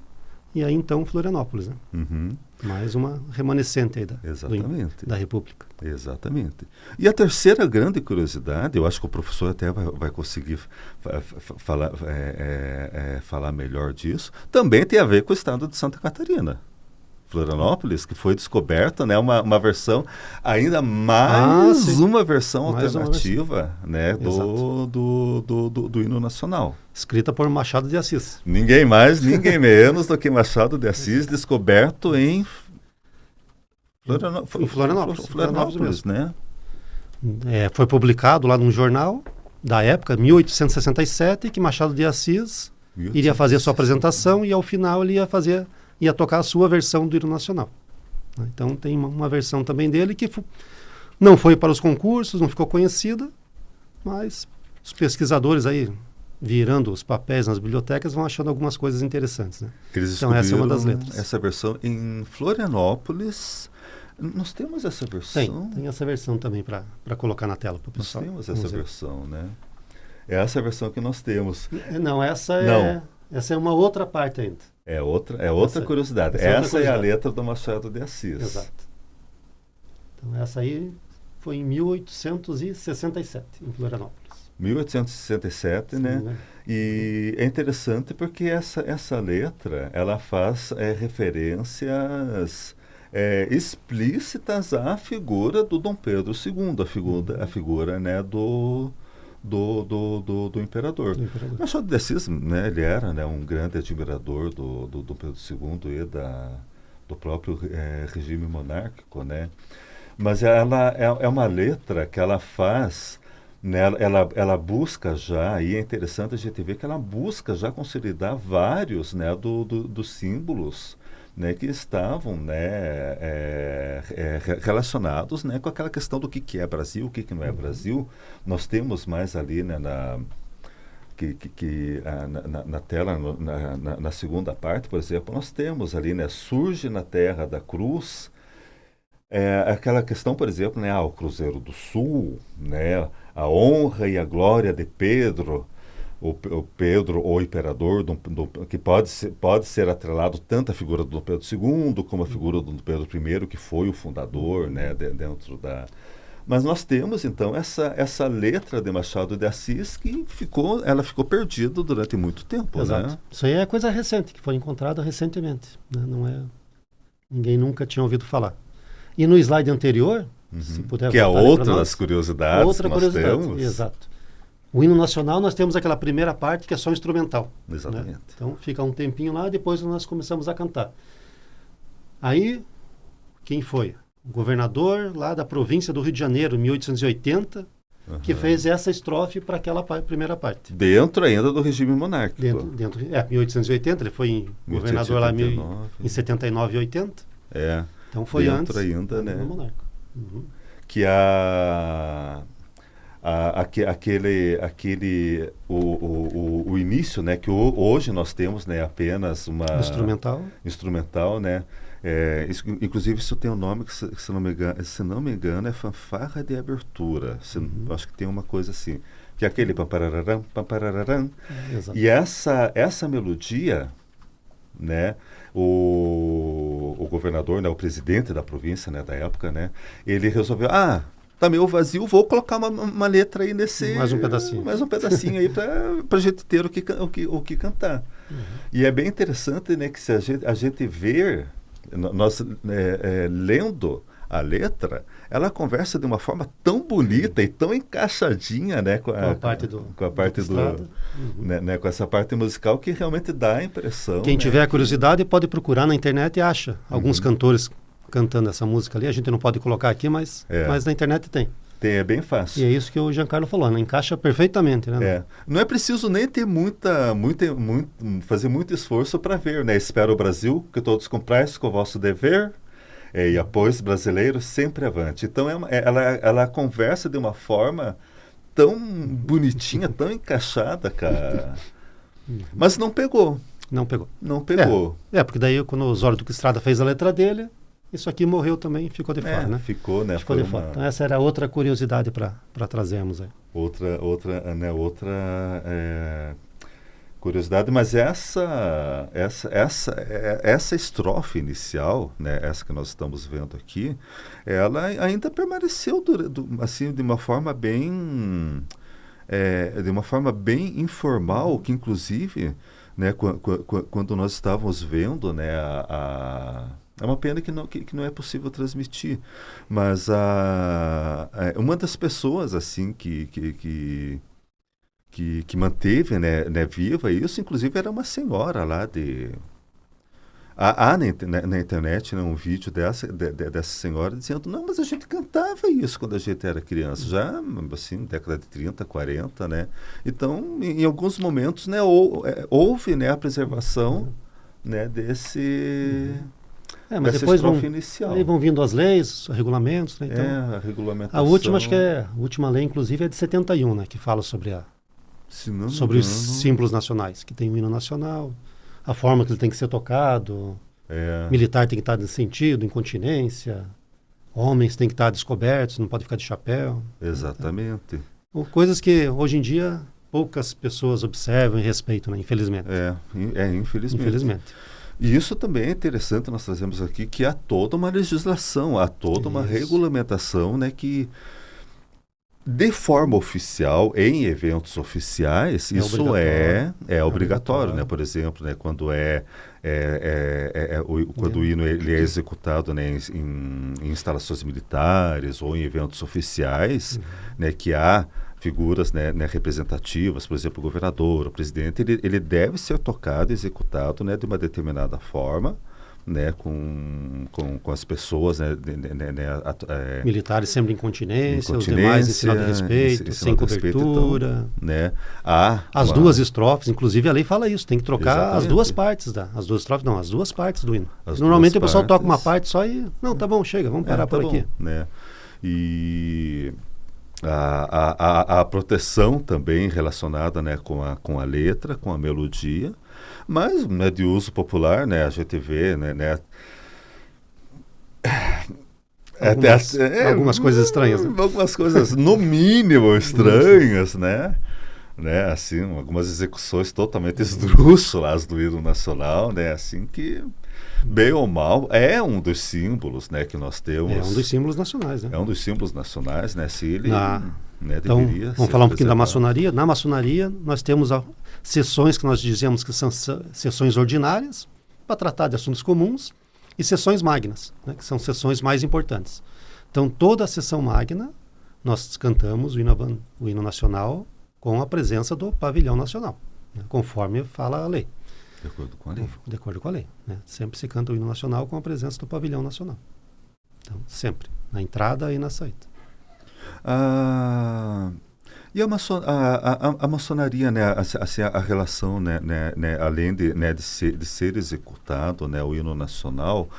e aí então Florianópolis, né? Uhum. Mais uma remanescente aí da República. Exatamente. E a terceira grande curiosidade, eu acho que o professor até vai conseguir falar melhor disso, também tem a ver com o Estado de Santa Catarina. Florianópolis, que foi descoberta, né, uma versão, ainda mais uma versão mais alternativa, né, do hino nacional. Escrita por Machado de Assis. Ninguém mais, ninguém menos do que Machado de Assis, descoberto em Florianópolis, né? Foi publicado lá num jornal da época, 1867, que Machado de Assis iria fazer a sua apresentação e ao final ele ia tocar a sua versão do hino nacional. Então tem uma versão também dele que não foi para os concursos, não ficou conhecida, mas os pesquisadores aí, virando os papéis nas bibliotecas, vão achando algumas coisas interessantes, né? Então essa é uma das letras. Essa versão em Florianópolis. Nós temos essa versão? Tem essa versão também para colocar na tela para o pessoal. Nós temos essa versão, né? É essa versão que nós temos. Não, essa é uma outra parte ainda. É outra curiosidade. Essa é a letra do Machado de Assis. Exato. Então essa aí foi em 1867, em Florianópolis. 1867, né? E é interessante porque essa letra, ela faz referências explícitas à figura do Dom Pedro II, a figura, né, do imperador. Machado de Assis, né, ele era, né, um grande admirador do Dom Pedro II e do próprio regime monárquico, né? Mas ela é uma letra que ela faz, né, ela busca já, e é interessante a gente ver que ela busca já consolidar vários, né, dos símbolos, né, que estavam, né, relacionados, né, com aquela questão do que é Brasil, o que não é Brasil. Nós temos mais ali, né, na tela, na segunda parte, por exemplo, nós temos ali, né, surge na terra da cruz, aquela questão, por exemplo, né, o Cruzeiro do Sul, né, a honra e a glória de Pedro, o Pedro, o imperador, que pode ser atrelado tanto à figura do Dom Pedro II como à figura do Dom Pedro I, que foi o fundador, né, dentro da... Mas nós temos, então, essa letra de Machado de Assis que ficou perdida durante muito tempo. Exato. Né? Isso aí é coisa recente, que foi encontrada recentemente. Né? Ninguém nunca tinha ouvido falar. E no slide anterior, se puder... Que é outra das curiosidades outra que nós temos. Exato. O hino nacional, nós temos aquela primeira parte que é só instrumental. Exatamente. Né? Então fica um tempinho lá, depois nós começamos a cantar. Aí, quem foi? O governador lá da província do Rio de Janeiro, em 1880, que fez essa estrofe para aquela primeira parte. Dentro ainda do regime monárquico. Dentro 1880, ele foi governador lá em 79 e 80. Então foi dentro antes ainda, né? monarca. Que o início, né, que hoje nós temos, né, apenas uma instrumental, né, inclusive isso tem um nome que se não me engano é fanfarra de abertura, acho que tem uma coisa assim, que é aquele paparararam, paparararam, e essa melodia, né, o governador, né, o presidente da província, né, da época, né, ele resolveu, tá meio vazio, vou colocar uma letra aí nesse... Mais um pedacinho aí para a gente ter o que cantar. E é bem interessante, né, que se a gente ver, nós lendo a letra, ela conversa de uma forma tão bonita e tão encaixadinha, né, com a parte do né, com essa parte musical que realmente dá a impressão. Quem tiver curiosidade pode procurar na internet e acha alguns cantores cantando essa música ali. A gente não pode colocar aqui, mas na internet tem. É bem fácil. E é isso que o Giancarlo falou, né? Encaixa perfeitamente, né? Não é preciso nem ter fazer muito esforço para ver, né? Espero o Brasil, que todos cumprais com o vosso dever, e após brasileiros sempre avante. Então ela conversa de uma forma tão bonitinha, tão encaixada, cara. Mas não pegou. Não pegou. Porque daí quando o Osório Duque Estrada fez a letra dele, isso aqui morreu também, ficou de fora, né? Ficou, né? Ficou de fora. Então essa era outra curiosidade para trazermos aí. Outra curiosidade, mas essa estrofe inicial, né, essa que nós estamos vendo aqui, ela ainda permaneceu assim de uma forma bem informal, que inclusive, né, quando nós estávamos vendo, né, É uma pena que não é possível transmitir. Mas uma das pessoas assim que manteve, né, viva isso, inclusive era uma senhora lá de... Há na internet, né, um vídeo dessa senhora dizendo, não, mas a gente cantava isso quando a gente era criança, já, assim, década de 30, 40, né? Então, em alguns momentos, né, houve, né, a preservação, né, Mas dessa depois estrofe inicial. aí vão vindo as leis, os regulamentos, né? Então, a regulamentação. a última, acho que a última lei, inclusive, é de 71, né? Que fala sobre os símbolos nacionais, que tem o hino nacional, a forma que ele tem que ser tocado, militar tem que estar nesse sentido, incontinência, homens têm que estar descobertos, não pode ficar de chapéu. Exatamente. Coisas que, hoje em dia, poucas pessoas observam e respeitam, né? Infelizmente. Infelizmente. E isso também é interessante, nós trazemos aqui, que há toda uma legislação, há toda uma regulamentação, né, que de forma oficial, em eventos oficiais, isso é obrigatório, né? Por exemplo, né, quando quando o hino ele é executado, né, em instalações militares ou em eventos oficiais, né, que há figuras, né, representativas, por exemplo, o governador, o presidente, ele deve ser tocado, executado, né, de uma determinada forma, né, com as pessoas, né, militares sempre em incontinência, os demais em sinal de respeito, sem cobertura, então, né, as duas estrofes, inclusive a lei fala isso, tem que trocar as duas partes as duas estrofes, não, as duas partes do hino. Normalmente o pessoal toca uma parte só e não, tá bom, chega, vamos parar por aqui, né? E a proteção também relacionada, né, com a letra, com a melodia, mas, né, de uso popular, né, a gente vê, né algumas coisas estranhas, né? Algumas coisas, no mínimo, estranhas, né? Assim, algumas execuções totalmente esdrúxulas do hino nacional, né? Assim que, bem ou mal, é um dos símbolos, né, que nós temos. É um dos símbolos nacionais, né? É um dos símbolos nacionais, né? Se ele, né, então, deveria vamos falar um pouquinho da maçonaria. Na maçonaria, nós temos sessões que nós dizemos que são sessões ordinárias, para tratar de assuntos comuns, e sessões magnas, né, que são sessões mais importantes. Então, toda a sessão magna, nós cantamos o hino nacional com a presença do pavilhão nacional, né, conforme fala a lei. De acordo com a lei. De acordo com a lei, né? Sempre se canta o hino nacional com a presença do pavilhão nacional. Então, sempre, na entrada e na saída. E a maçonaria, né, assim, a relação, né, além de ser executado, né, o hino nacional,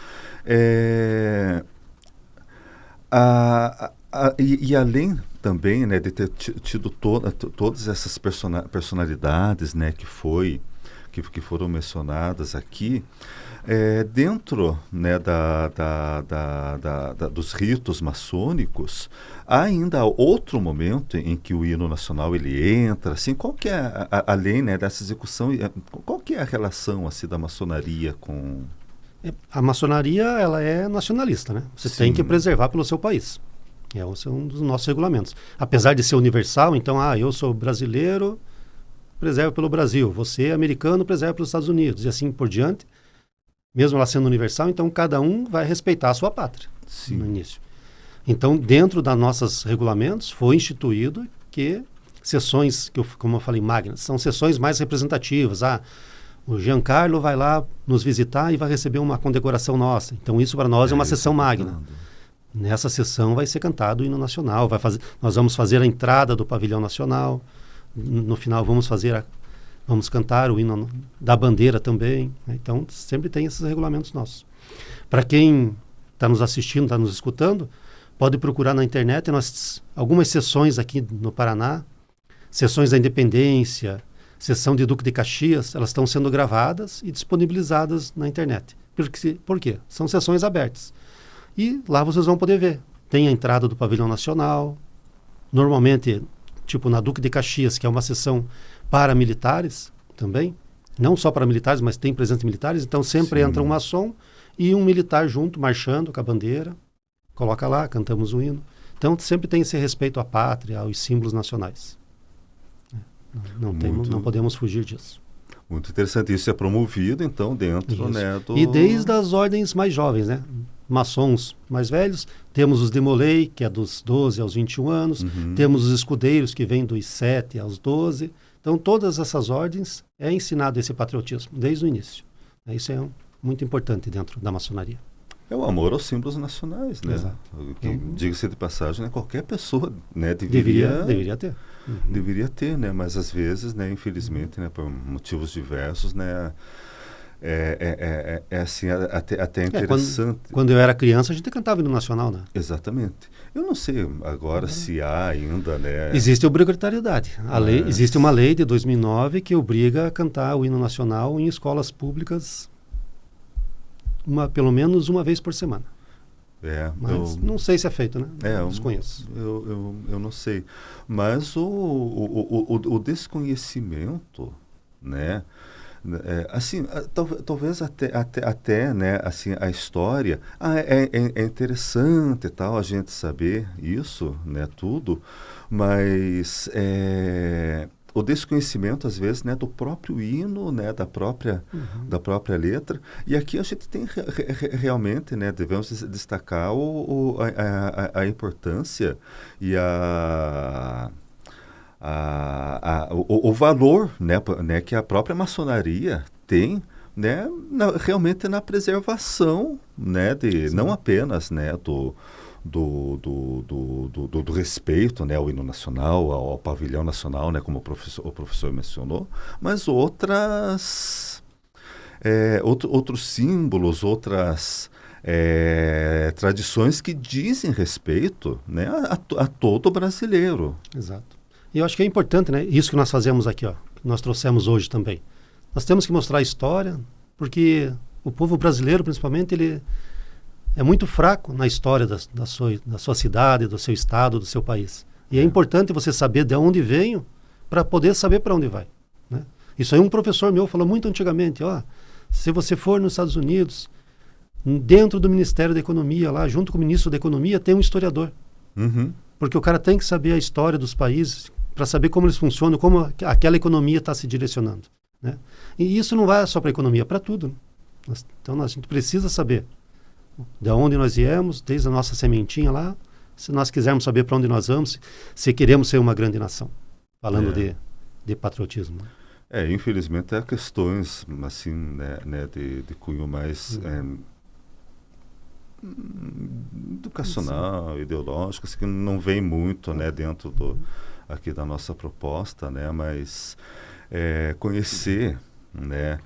e além também, né, de ter tido todas essas personalidades, né, que foram mencionadas aqui, dentro, né, dos ritos maçônicos, há ainda outro momento em que o hino nacional ele entra, assim, qual que é, além, né, dessa execução, qual que é a relação, assim, da maçonaria com... A maçonaria, ela é nacionalista, né? Você tem que preservar pelo seu país. Esse é um dos nossos regulamentos. Apesar de ser universal, então, eu sou brasileiro, preservo pelo Brasil. Você é americano, preserva pelos Estados Unidos. E assim por diante. Mesmo ela sendo universal, então cada um vai respeitar a sua pátria. Sim. No início. Então, dentro dos nossos regulamentos, foi instituído que sessões, como eu falei, magnas, são sessões mais representativas. O Giancarlo vai lá nos visitar e vai receber uma condecoração nossa. Então, isso para nós é uma sessão magna. Nessa sessão vai ser cantado o hino nacional. Nós vamos fazer a entrada do pavilhão nacional. No final, vamos cantar o hino da bandeira também, né? Então, sempre tem esses regulamentos nossos. Para quem está nos assistindo, está nos escutando, pode procurar na internet. Algumas sessões aqui no Paraná, sessões da Independência, sessão de Duque de Caxias, elas estão sendo gravadas e disponibilizadas na internet. Por quê? São sessões abertas. E lá vocês vão poder ver. Tem a entrada do pavilhão nacional, normalmente, tipo na Duque de Caxias, que é uma sessão para militares também, não só para militares, mas tem presença de militares, então sempre entra um maçom e um militar junto, marchando com a bandeira, coloca lá, cantamos o hino. Então sempre tem esse respeito à pátria, aos símbolos nacionais. Não podemos fugir disso. Muito interessante. Isso é promovido, então, dentro, né, do... E desde as ordens mais jovens, né? Maçons mais velhos, temos os demolei, que é dos 12 aos 21 anos, temos os escudeiros, que vêm dos 7 aos 12. Então, todas essas ordens é ensinado esse patriotismo, desde o início. Isso é muito importante dentro da maçonaria. É o amor aos símbolos nacionais, né? Exato. Diga-se de passagem, né, qualquer pessoa, né, deveria ter. Deveria ter, né? Mas às vezes, né, infelizmente, né, por motivos diversos, né, é assim, até interessante. Quando eu era criança, a gente cantava hino nacional, né? Exatamente. Eu não sei agora se há ainda, né? Existe obrigatoriedade. Existe uma lei de 2009 que obriga a cantar o hino nacional em escolas públicas pelo menos uma vez por semana. Mas não sei se é feito, né? Eu desconheço. Eu não sei. Mas o desconhecimento, né? Assim, talvez até, né, assim, a história é interessante e tal a gente saber isso, né, tudo, mas o desconhecimento às vezes, né, do próprio hino, né, da própria letra. E aqui a gente tem realmente, né, devemos destacar a importância e o valor, né, que a própria maçonaria tem, né, realmente na preservação, né, não apenas, né, do respeito, né, ao hino nacional, ao pavilhão nacional, né, como o professor mencionou, mas outros símbolos, outras tradições que dizem respeito, né, a todo brasileiro. Exato. E eu acho que é importante, né? Isso que nós fazemos aqui, ó, que nós trouxemos hoje também. Nós temos que mostrar a história, porque o povo brasileiro, principalmente, ele é muito fraco na história da sua cidade, do seu estado, do seu país. E é importante você saber de onde veio para poder saber para onde vai, né? Isso aí um professor meu falou muito antigamente, ó, se você for nos Estados Unidos, dentro do Ministério da Economia, lá junto com o ministro da Economia, tem um historiador. Porque o cara tem que saber a história dos países para saber como eles funcionam, como aquela economia está se direcionando, né? E isso não vai só para a economia, para tudo, né? Então a gente precisa saber de onde nós viemos, desde a nossa sementinha lá, se nós quisermos saber para onde nós vamos, se queremos ser uma grande nação, falando de patriotismo. Infelizmente há questões assim, né, de cunho mais educacional, ideológico, assim, que não vem muito, né, dentro aqui da nossa proposta, né, mas conhecer, né,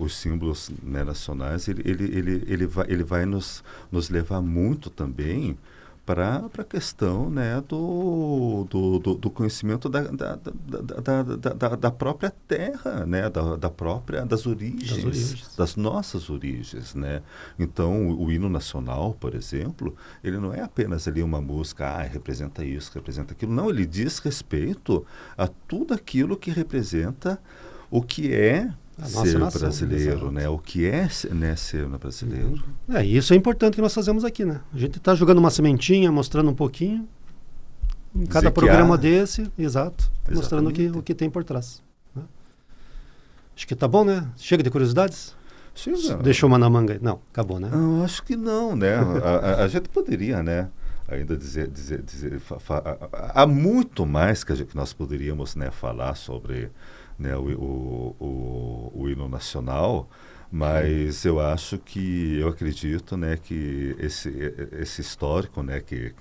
os símbolos, né, nacionais, ele vai nos levar muito também para a questão, né, do conhecimento da própria terra, né, das origens, das nossas origens, né? Então, o hino nacional, por exemplo, ele não é apenas ali uma música, representa isso, representa aquilo. Não, ele diz respeito a tudo aquilo que representa o que é ser nação, brasileiro, né? O que é, né, ser brasileiro. Isso é importante que nós fazemos aqui, né? A gente está jogando uma sementinha, mostrando um pouquinho, em cada programa desse, mostrando o que tem por trás, né? Acho que tá bom, né? Chega de curiosidades? Sim, deixou uma na manga? Não, acabou, né? Eu acho que não, né? a gente poderia, né, ainda dizer há muito mais que nós poderíamos, né, falar sobre, né, o hino nacional, mas eu acredito, né, que esse histórico, né, que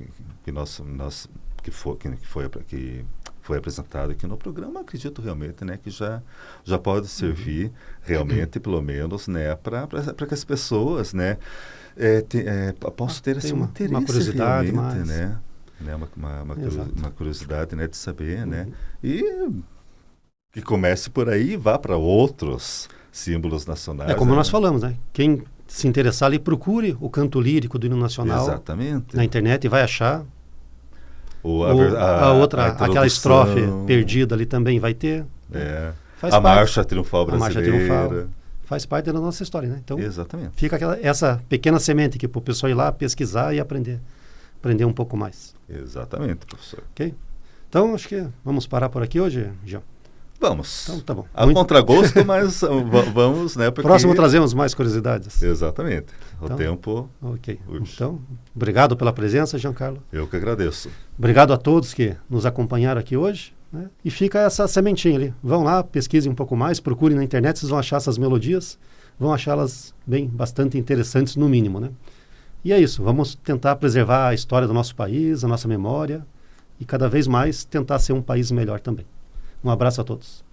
foi apresentado aqui no programa, acredito realmente, né, que já pode servir realmente, pelo menos, né, para que as pessoas, né, possam ter assim, um interesse, uma curiosidade realmente, mais, né, uma curiosidade, né, de saber, né, e que comece por aí e vá para outros símbolos nacionais. Como nós falamos, né? Quem se interessar ali, procure o canto lírico do hino nacional. Exatamente. Na internet e vai achar. Aquela estrofe perdida ali também vai ter. Marcha Triunfal Brasileira. Faz parte da nossa história, né? Então, exatamente. Fica essa pequena semente que para o pessoal ir lá pesquisar e aprender um pouco mais. Exatamente, professor. Ok? Então, acho que vamos parar por aqui hoje, João. Vamos. Então, tá bom. A contragosto, mas vamos, né? Porque... Próximo trazemos mais curiosidades. Exatamente. O Então, tempo... Ok. Ux. Então, obrigado pela presença, Giancarlo. Eu que agradeço. Obrigado a todos que nos acompanharam aqui hoje. Né? E fica essa sementinha ali. Vão lá, pesquisem um pouco mais, procurem na internet, vocês vão achar essas melodias. Vão achá-las bastante interessantes, no mínimo, né? E é isso. Vamos tentar preservar a história do nosso país, a nossa memória. E cada vez mais tentar ser um país melhor também. Um abraço a todos.